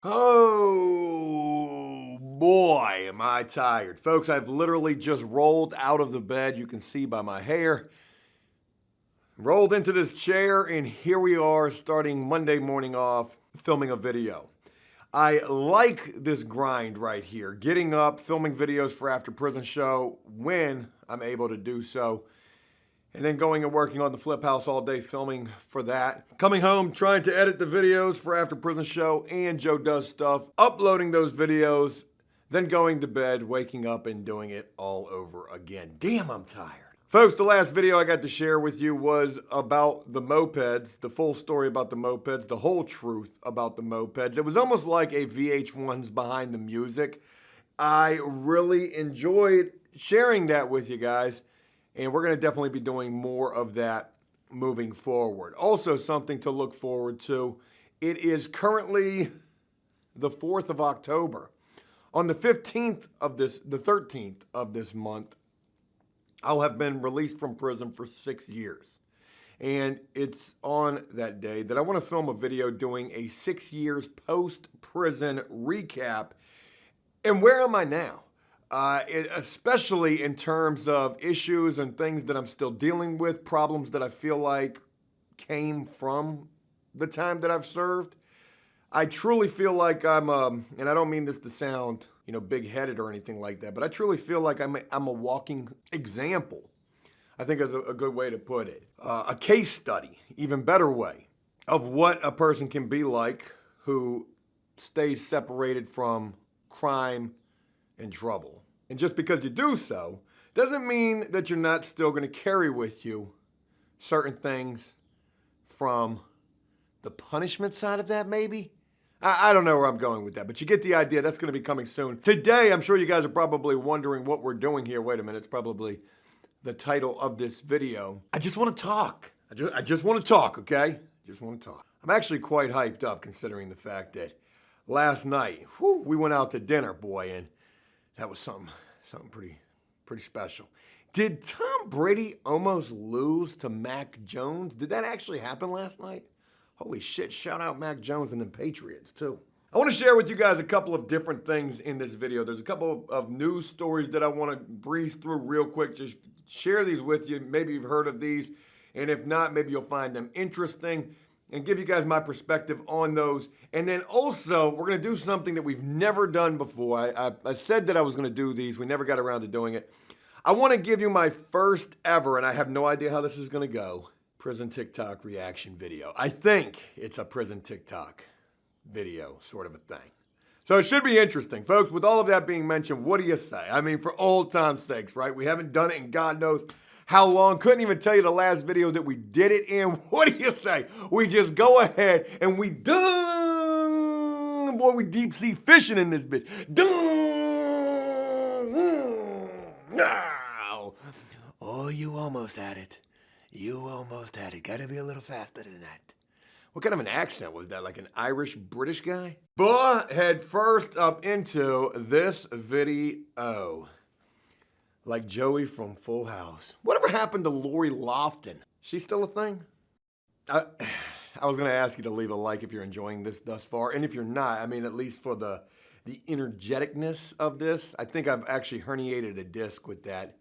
Oh boy, am I tired. Folks, I've literally just rolled out of the bed. You can see by my hair. Rolled into this chair, and here we are starting Monday morning off filming a video. I like this grind right here, getting up, filming videos for After Prison Show when I'm able to do so. And then going and working on the Flip House all day, filming for that. Coming home, trying to edit the videos for After Prison Show and Joe Does Stuff. Uploading those videos, then going to bed, waking up and doing it all over again. Damn, I'm tired. Folks, the last video I got to share with you was about the mopeds, the full story about the mopeds, the whole truth about the mopeds. It was almost like a VH1's Behind the Music. I really enjoyed sharing that with you guys. And we're going to definitely be doing more of that moving forward. Also, something to look forward to. It is currently the 4th of October. On the 13th of this month, I'll have been released from prison for 6 years. And it's on that day that I want to film a video doing a 6 years post-prison recap. And where am I now? Especially in terms of issues and things that I'm still dealing with, problems that I feel like came from the time that I've served. I truly feel like and I don't mean this to sound, big-headed or anything like that, but I truly feel like I'm a walking example. I think is a good way to put it. A case study, even better way, of what a person can be like who stays separated from crime and trouble. And just because you do so doesn't mean that you're not still going to carry with you certain things from the punishment side of that, maybe? I don't know where I'm going with that, but you get the idea. That's going to be coming soon. Today, I'm sure you guys are probably wondering what we're doing here. Wait a minute, it's probably the title of this video. I just want to talk. I just want to talk, okay? Just want to talk. I'm actually quite hyped up considering the fact that last night, we went out to dinner, boy, and that was something pretty special. Did Tom Brady almost lose to Mac Jones? Did that actually happen last night? Holy shit, shout out Mac Jones and the Patriots too. I want to share with you guys a couple of different things in this video. There's a couple of news stories that I want to breeze through real quick. Just share these with you. Maybe you've heard of these, and if not, maybe you'll find them interesting and give you guys my perspective on those. And then also, we're going to do something that we've never done before. I said that I was going to do these. We never got around to doing it. I want to give you my first ever, and I have no idea how this is going to go, prison TikTok reaction video. I think it's a prison TikTok video sort of a thing. So it should be interesting. Folks, with all of that being mentioned, what do you say? I mean, for old time's sakes, right? We haven't done it in God knows how long. Couldn't even tell you the last video that we did it in. What do you say? We just go ahead and we done. Boy, we deep sea fishing in this bitch. Done. No. Oh, you almost had it. You almost had it. Gotta be a little faster than that. What kind of an accent was that? Like an Irish British guy? But head first up into this video. Like Joey from Full House. Whatever happened to Lori Lofton? She's still a thing? I was going to ask you to leave a like if you're enjoying this thus far. And if you're not, I mean, at least for the energeticness of this, I think I've actually herniated a disc with that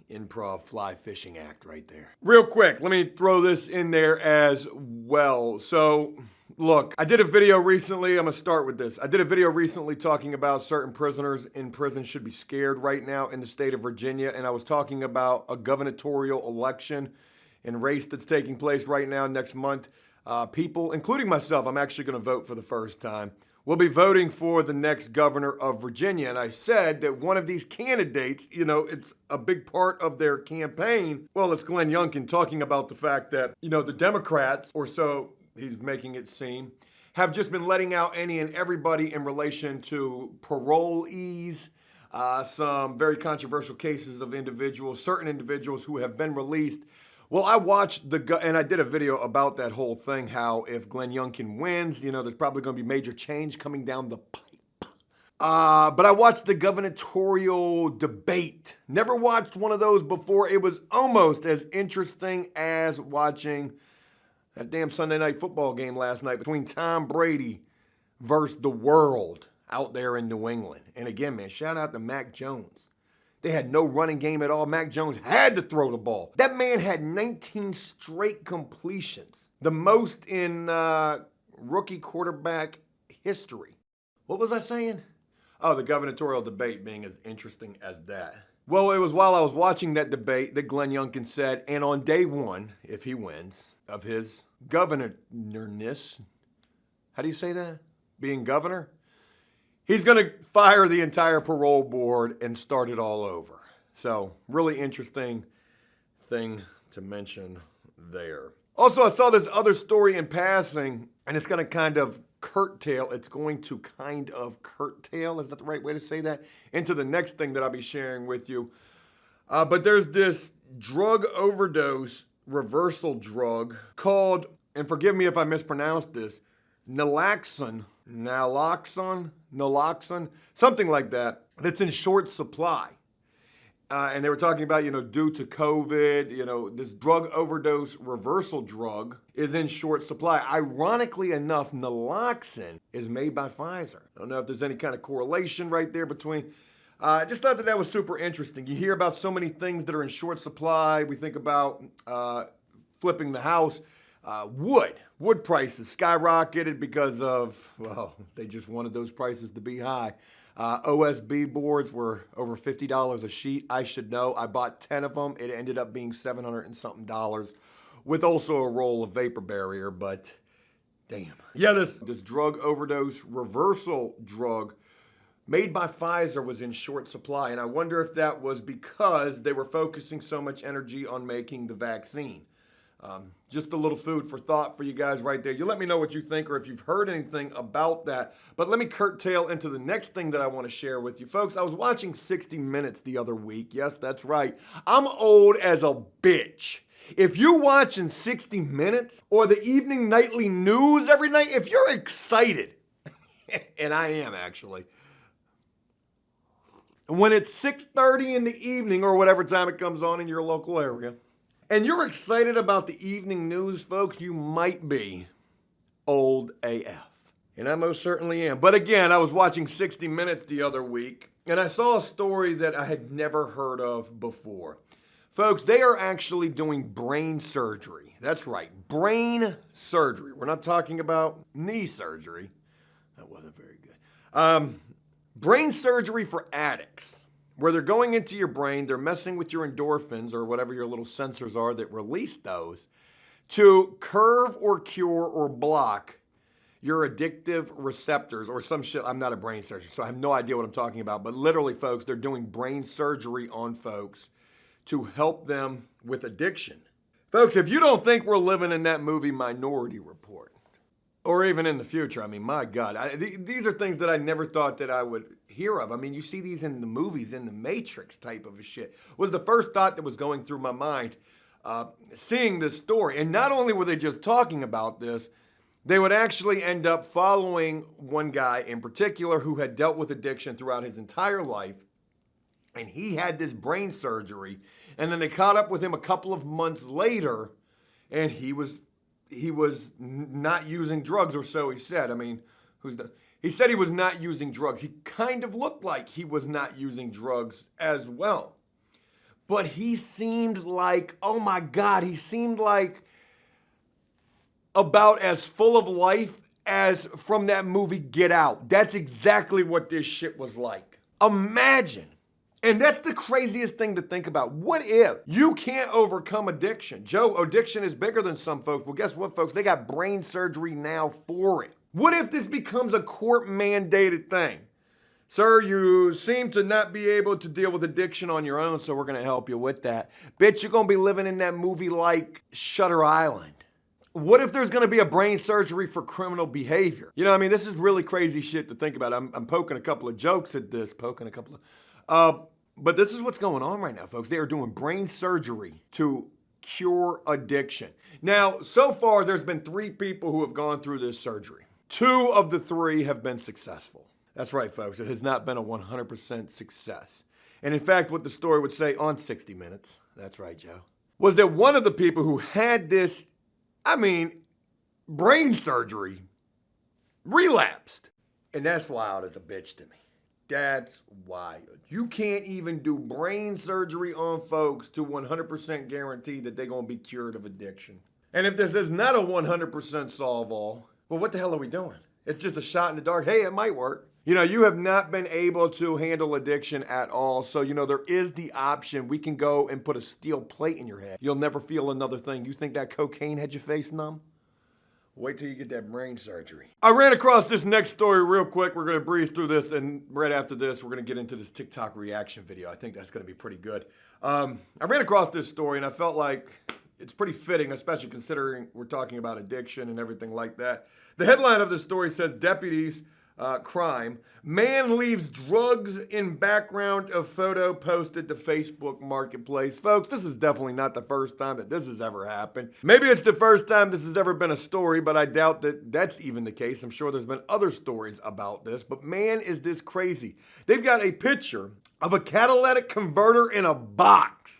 improv fly fishing act right there. Real quick, let me throw this in there as well. So, look, I did a video recently. I'm going to start with this. I did a video recently talking about certain prisoners in prison should be scared right now in the state of Virginia. And I was talking about a gubernatorial election and race that's taking place right now next month. People, including myself, I'm actually going to vote for the first time. We'll be voting for the next governor of Virginia. And I said that one of these candidates, it's a big part of their campaign. Well, it's Glenn Youngkin talking about the fact that, the Democrats, or so he's making it seem, have just been letting out any and everybody in relation to parolees, some very controversial cases of certain individuals who have bbeen released. Well, I watched and I did a video about that whole thing, how if Glenn Youngkin wins, there's probably going to be major change coming down the pipe. But I watched the gubernatorial debate. Never watched one of those before. It was almost as interesting as watching that damn Sunday night football game last night between Tom Brady versus the world out there in New England. And again, man, shout out to Mac Jones. They had no running game at all. Mac Jones had to throw the ball. That man had 19 straight completions, the most in rookie quarterback history. What was I saying? Oh, the gubernatorial debate being as interesting as that. Well, it was while I was watching that debate that Glenn Youngkin said, and on day one, if he wins, of his governorness, how do you say that? Being governor? He's going to fire the entire parole board and start it all over. So, really interesting thing to mention there. Also, I saw this other story in passing, and it's going to kind of curtail, is that the right way to say that? Into the next thing that I'll be sharing with you. But there's this drug overdose reversal drug called, and forgive me if I mispronounced this, naloxone, something like that, that's in short supply. And they were talking about, due to COVID, this drug overdose reversal drug is in short supply. Ironically enough, naloxone is made by Pfizer. I don't know if there's any kind of correlation right there between. I just thought that was super interesting. You hear about so many things that are in short supply. We think about flipping the house. Wood prices skyrocketed because of, they just wanted those prices to be high. OSB boards were over $50 a sheet. I should know. I bought 10 of them. It ended up being $700 and something with also a roll of vapor barrier, but damn. Yeah, this drug overdose reversal drug made by Pfizer was in short supply, and I wonder if that was because they were focusing so much energy on making the vaccine. Just a little food for thought for you guys right there. You let me know what you think or if you've heard anything about that. But let me curtail into the next thing that I want to share with you. Folks, I was watching 60 Minutes the other week. Yes, that's right. I'm old as a bitch. If you're watching 60 Minutes or the evening nightly news every night, if you're excited, and I am actually, when it's 6:30 in the evening or whatever time it comes on in your local area, and you're excited about the evening news, folks, you might be old AF. And I most certainly am. But again, I was watching 60 Minutes the other week, and I saw a story that I had never heard of before. Folks, they are actually doing brain surgery. That's right, brain surgery. We're not talking about knee surgery. That wasn't very good. Brain surgery for addicts, where they're going into your brain, they're messing with your endorphins or whatever your little sensors are that release those to curve or cure or block your addictive receptors or some shit. I'm not a brain surgeon, so I have no idea what I'm talking about. But literally, folks, they're doing brain surgery on folks to help them with addiction. Folks, if you don't think we're living in that movie Minority Report, or even in the future, I mean, my God, these are things that I never thought that I would hear of. I mean, you see these in the movies, in the Matrix type of a shit. Was the first thought that was going through my mind seeing this story. And not only were they just talking about this, they would actually end up following one guy in particular who had dealt with addiction throughout his entire life. And he had this brain surgery. And then they caught up with him a couple of months later, and he was not using drugs, or so he said. I mean, he said he was not using drugs. He kind of looked like he was not using drugs as well. But he seemed like, oh my God, he seemed like about as full of life as from that movie Get Out. That's exactly what this shit was like. Imagine. And that's the craziest thing to think about. What if you can't overcome addiction? Joe, addiction is bigger than some folks. Well, guess what, folks? They got brain surgery now for it. What if this becomes a court-mandated thing? Sir, you seem to not be able to deal with addiction on your own, so we're going to help you with that. Bitch, you're going to be living in that movie like Shutter Island. What if there's going to be a brain surgery for criminal behavior? You know, I mean, this is really crazy shit to think about. I'm poking a couple of jokes at this, but this is what's going on right now, folks. They are doing brain surgery to cure addiction. Now, so far, there's been 3 people who have gone through this surgery. 2 of the 3 have been successful. That's right, folks. It has not been a 100% success. And in fact, what the story would say on 60 Minutes, that's right, Joe, was that one of the people who had this, brain surgery relapsed. And that's wild as a bitch to me. That's wild. You can't even do brain surgery on folks to 100% guarantee that they're going to be cured of addiction. And if this is not a 100% solve all, well, what the hell are we doing? It's just a shot in the dark. Hey, it might work. You know, you have not been able to handle addiction at all. So, you know, there is the option. We can go and put a steel plate in your head. You'll never feel another thing. You think that cocaine had your face numb? Wait till you get that brain surgery. I ran across this next story real quick. We're going to breeze through this, and right after this, we're going to get into this TikTok reaction video. I think that's going to be pretty good. I ran across this story, and I felt like it's pretty fitting, especially considering we're talking about addiction and everything like that. The headline of this story says, deputies, crime. Man leaves drugs in background of photo posted to Facebook Marketplace. Folks, this is definitely not the first time that this has ever happened. Maybe it's the first time this has ever been a story, but I doubt that that's even the case. I'm sure there's been other stories about this, but man, is this crazy. They've got a picture of a catalytic converter in a box.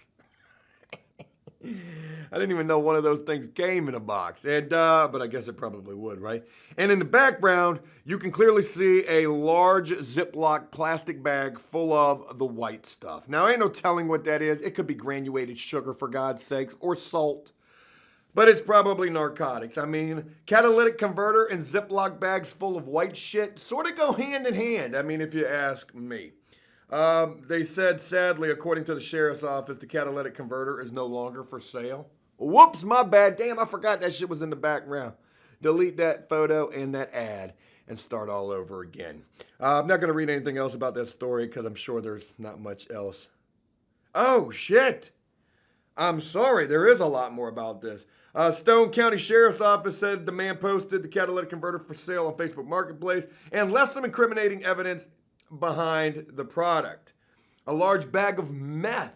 I didn't even know one of those things came in a box, and but I guess it probably would, right? And in the background, you can clearly see a large Ziploc plastic bag full of the white stuff. Now, ain't no telling what that is. It could be granulated sugar, for God's sakes, or salt, but it's probably narcotics. I mean, catalytic converter and Ziploc bags full of white shit sort of go hand in hand, I mean, if you ask me. They said, sadly, according to the sheriff's office, the catalytic converter is no longer for sale. Whoops, my bad. Damn, I forgot that shit was in the background. Delete that photo and that ad and start all over again. I'm not going to read anything else about that story because I'm sure there's not much else. Oh, shit. I'm sorry. There is a lot more about this. Stone County Sheriff's Office said the man posted the catalytic converter for sale on Facebook Marketplace and left some incriminating evidence behind the product. A large bag of meth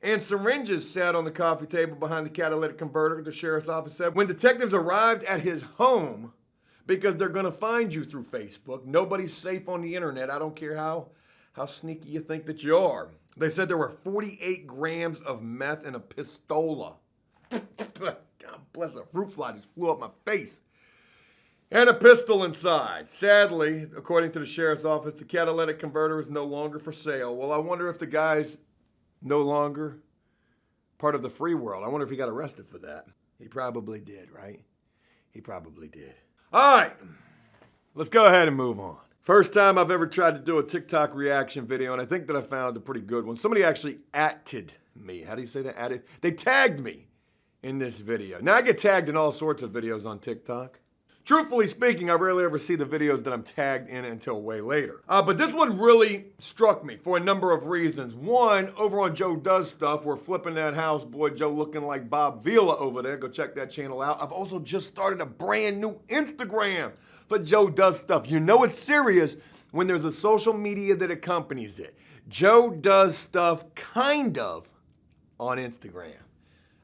and syringes sat on the coffee table behind the catalytic converter, the sheriff's office said. When detectives arrived at his home, because they're going to find you through Facebook, nobody's safe on the internet. I don't care how sneaky you think that you are. They said there were 48 grams of meth in a pistola. God bless, a fruit fly just flew up my face. And a pistol inside. Sadly, according to the sheriff's office, the catalytic converter is no longer for sale. Well, I wonder if the guy's no longer part of the free world. I wonder if he got arrested for that. He probably did, right? He probably did. All right, let's go ahead and move on. First time I've ever tried to do a TikTok reaction video, and I think that I found a pretty good one. Somebody actually atted me. How do you say that? Atted? They tagged me in this video. Now, I get tagged in all sorts of videos on TikTok. Truthfully speaking, I rarely ever see the videos that I'm tagged in until way later. But this one really struck me for a number of reasons. One, over on Joe Does Stuff, we're flipping that house, boy Joe looking like Bob Vila over there. Go check that channel out. I've also just started a brand new Instagram for Joe Does Stuff. You know it's serious when there's a social media that accompanies it. Joe Does Stuff, kind of, on Instagram.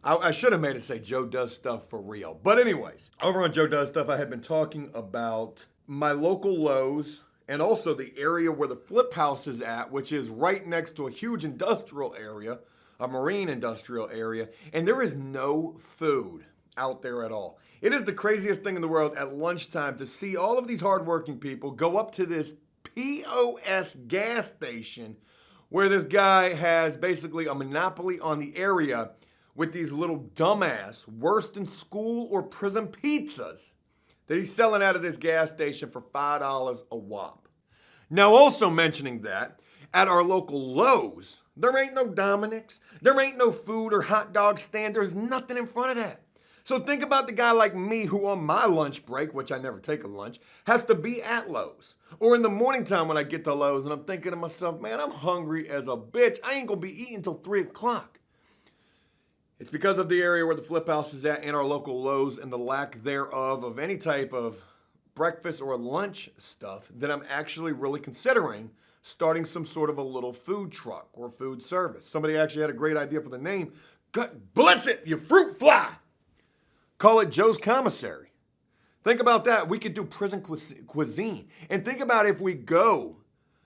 I should have made it say Joe Does Stuff for real. But anyways, over on Joe Does Stuff, I had been talking about my local Lowe's and also the area where the flip house is at, which is right next to a huge industrial area, a marine industrial area, and there is no food out there at all. It is the craziest thing in the world at lunchtime to see all of these hardworking people go up to this POS gas station where this guy has basically a monopoly on the area with these little dumbass, worse than school or prison pizzas that he's selling out of this gas station for $5 a whop. Now, also mentioning that, at our local Lowe's, there ain't no Dominick's, there ain't no food or hot dog stand, there's nothing in front of that. So think about the guy like me who on my lunch break, which I never take a lunch, has to be at Lowe's. Or in the morning time when I get to Lowe's and I'm thinking to myself, man, I'm hungry as a bitch. I ain't gonna be eating till 3 o'clock. It's because of the area where the flip house is at and our local Lowe's and the lack thereof of any type of breakfast or lunch stuff that I'm actually really considering starting some sort of a little food truck or food service. Somebody actually had a great idea for the name. God bless it, you fruit fly. Call it Joe's Commissary. Think about that. We could do prison cuisine. And think about if we go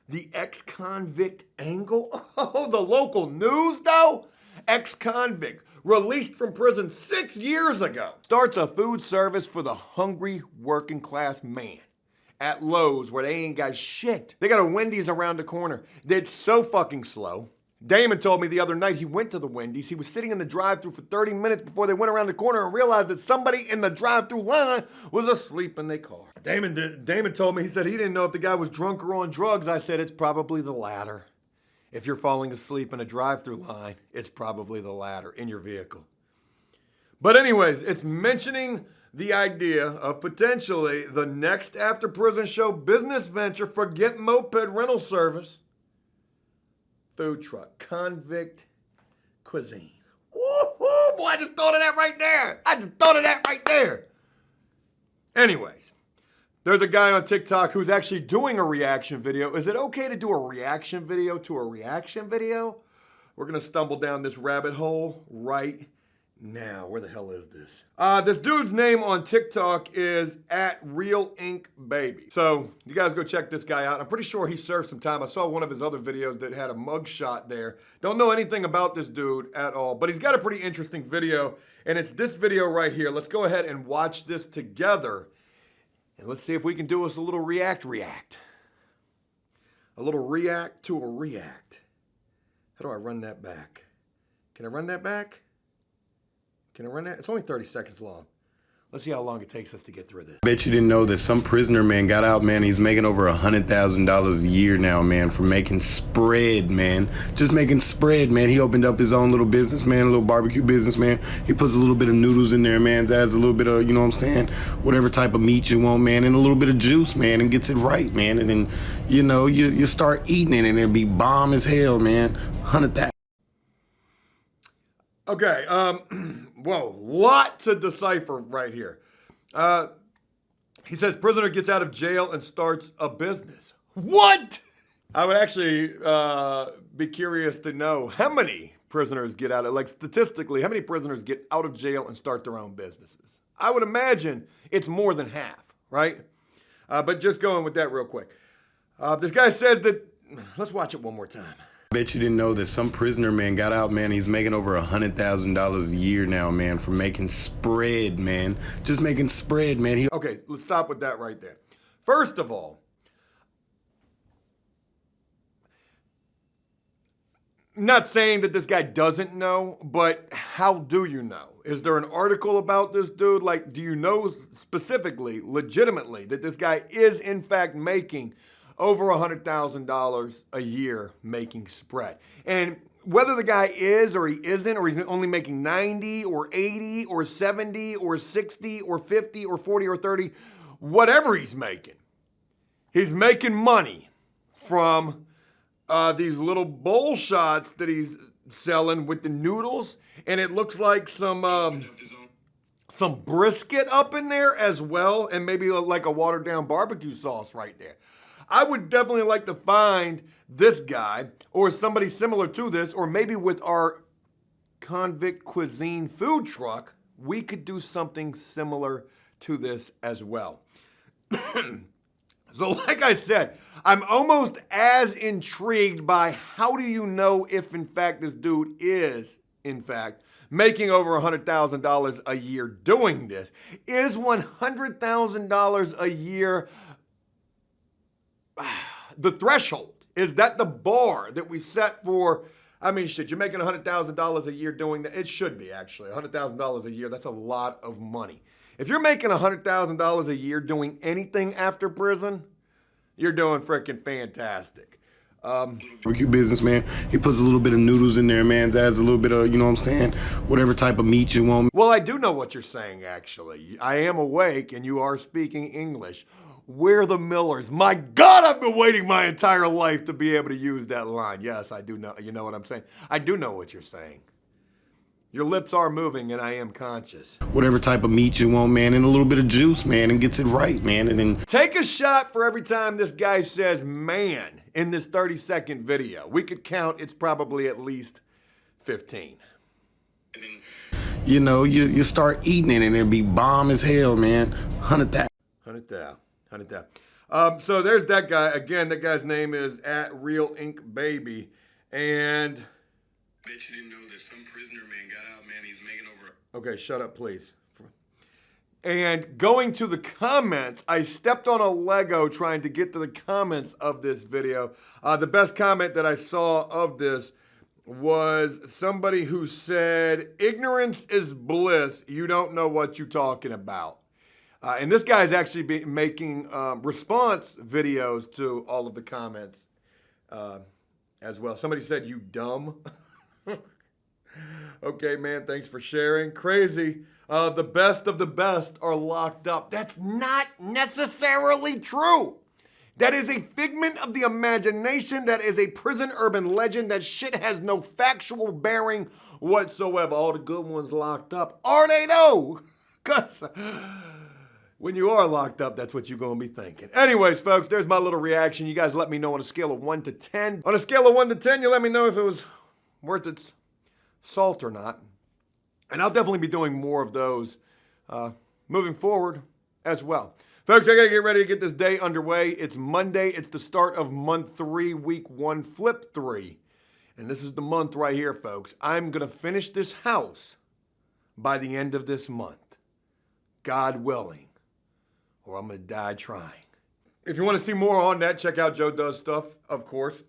the ex-convict angle. Oh, the local news though? Ex-convict, released from prison 6 years ago, starts a food service for the hungry working class man at Lowe's where they ain't got shit. They got a Wendy's around the corner that's so fucking slow. Damon told me the other night he went to the Wendy's. He was sitting in the drive-thru for 30 minutes before they went around the corner and realized that somebody in the drive-thru line was asleep in their car. Damon told me, he said he didn't know if the guy was drunk or on drugs. I said it's probably the latter. If you're falling asleep in a drive-thru line, it's probably the latter in your vehicle. But anyways, it's mentioning the idea of potentially the next After Prison Show business venture, forget moped rental service, food truck, convict cuisine. Woo-hoo, boy, I just thought of that right there. Anyways, there's a guy on TikTok who's actually doing a reaction video. Is it okay to do a reaction video to a reaction video? We're going to stumble down this rabbit hole right now. Where the hell is this? This dude's name on TikTok is @RealInkBaby. So you guys go check this guy out. I'm pretty sure he served some time. I saw one of his other videos that had a mugshot there. Don't know anything about this dude at all, but he's got a pretty interesting video, and it's this video right here. Let's go ahead and watch this together, and let's see if we can do us a little react. A little react to a react. How do I run that back? Can I run that back? Can I run that? It's only 30 seconds long. Let's see how long it takes us to get through this. Bet you didn't know that some prisoner, man, got out, man. He's making over $100,000 a year now, man, for making spread, man. Just making spread, man. He opened up his own little business, man, a little barbecue business, man. He puts a little bit of noodles in there, man. Adds a little bit of, you know what I'm saying, whatever type of meat you want, man, and a little bit of juice, man, and gets it right, man. And then, you know, you start eating it, and it'll be bomb as hell, man. 100,000. Okay, whoa, lot to decipher right here. He says prisoner gets out of jail and starts a business. What? I would actually be curious to know how many prisoners get out of, like statistically, how many prisoners get out of jail and start their own businesses? I would imagine it's more than half, right? But just going with that real quick. This guy says that, let's watch it one more time. Bet you didn't know that some prisoner, man, got out, man. He's making over $100,000 a year now, man, for making spread, man. Just making spread, man. Okay, let's stop with that right there. First of all, I'm not saying that this guy doesn't know, but how do you know? Is there an article about this dude? Like, do you know specifically, legitimately, that this guy is in fact making over $100,000 a year making spread? And whether the guy is or he isn't, or he's only making 90 or 80 or 70 or 60 or 50 or 40 or 30, whatever he's making money from these little bowl shots that he's selling with the noodles, and it looks like some brisket up in there as well, and maybe like a watered down barbecue sauce right there. I would definitely like to find this guy or somebody similar to this, or maybe with our convict cuisine food truck, we could do something similar to this as well. So like I said, I'm almost as intrigued by how do you know if in fact this dude is in fact making over $100,000 a year doing this. Is $100,000 a year the threshold? Is that the bar that we set for? I mean, shit, you're making $100,000 a year doing that. It should be, actually. $100,000 a year, that's a lot of money. If you're making $100,000 a year doing anything after prison, you're doing freaking fantastic. Barbecue business, man. He puts a little bit of noodles in there, man. Adds a little bit of, you know what I'm saying, whatever type of meat you want. Well, I do know what you're saying, actually. I am awake and you are speaking English. We're the Millers. My God, I've been waiting my entire life to be able to use that line. Yes, I do know. You know what I'm saying? I do know what you're saying. Your lips are moving and I am conscious. Whatever type of meat you want, man, and a little bit of juice, man, and gets it right, man. And then take a shot for every time this guy says man in this 30-second video. We could count, it's probably at least 15. And then, you know, you start eating it and it'll be bomb as hell, man. 100,000. 100,000. 100,000. So there's that guy. Again, that guy's name is @RealInkBaby. And bet you didn't know that some prisoner, man, got out, man. He's making over. Okay, shut up, please. And going to the comments, I stepped on a Lego trying to get to the comments of this video. The best comment that I saw of this was somebody who said, "Ignorance is bliss. You don't know what you're talking about." And this guy is actually making response videos to all of the comments as well. Somebody said, "You dumb." Okay, man, thanks for sharing. Crazy. The best of the best are locked up. That's not necessarily true. That is a figment of the imagination. That is a prison urban legend. That shit has no factual bearing whatsoever. All the good ones locked up. Are they though? Because when you are locked up, that's what you're going to be thinking. Anyways, folks, there's my little reaction. You guys let me know on a scale of 1 to 10. On a scale of 1 to 10, you let me know if it was worth its salt or not. And I'll definitely be doing more of those moving forward as well. Folks, I got to get ready to get this day underway. It's Monday. It's the start of month 3, week 1, flip 3. And this is the month right here, folks. I'm going to finish this house by the end of this month, God willing, or I'm going to die trying. If you want to see more on that, check out Joe Does Stuff, of course.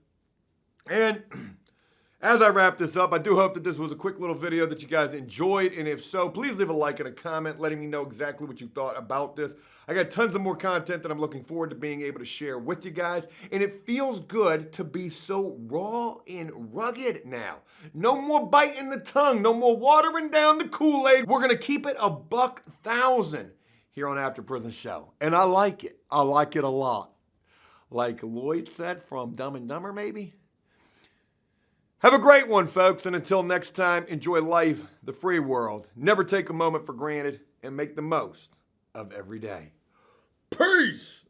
And as I wrap this up, I do hope that this was a quick little video that you guys enjoyed. And if so, please leave a like and a comment letting me know exactly what you thought about this. I got tons of more content that I'm looking forward to being able to share with you guys. And it feels good to be so raw and rugged now. No more biting the tongue. No more watering down the Kool-Aid. We're going to keep it $1,000 here on After Prison Show. And I like it. I like it a lot. Like Lloyd said from Dumb and Dumber, maybe? Have a great one, folks, and until next time, enjoy life, the free world. Never take a moment for granted, and make the most of every day. Peace!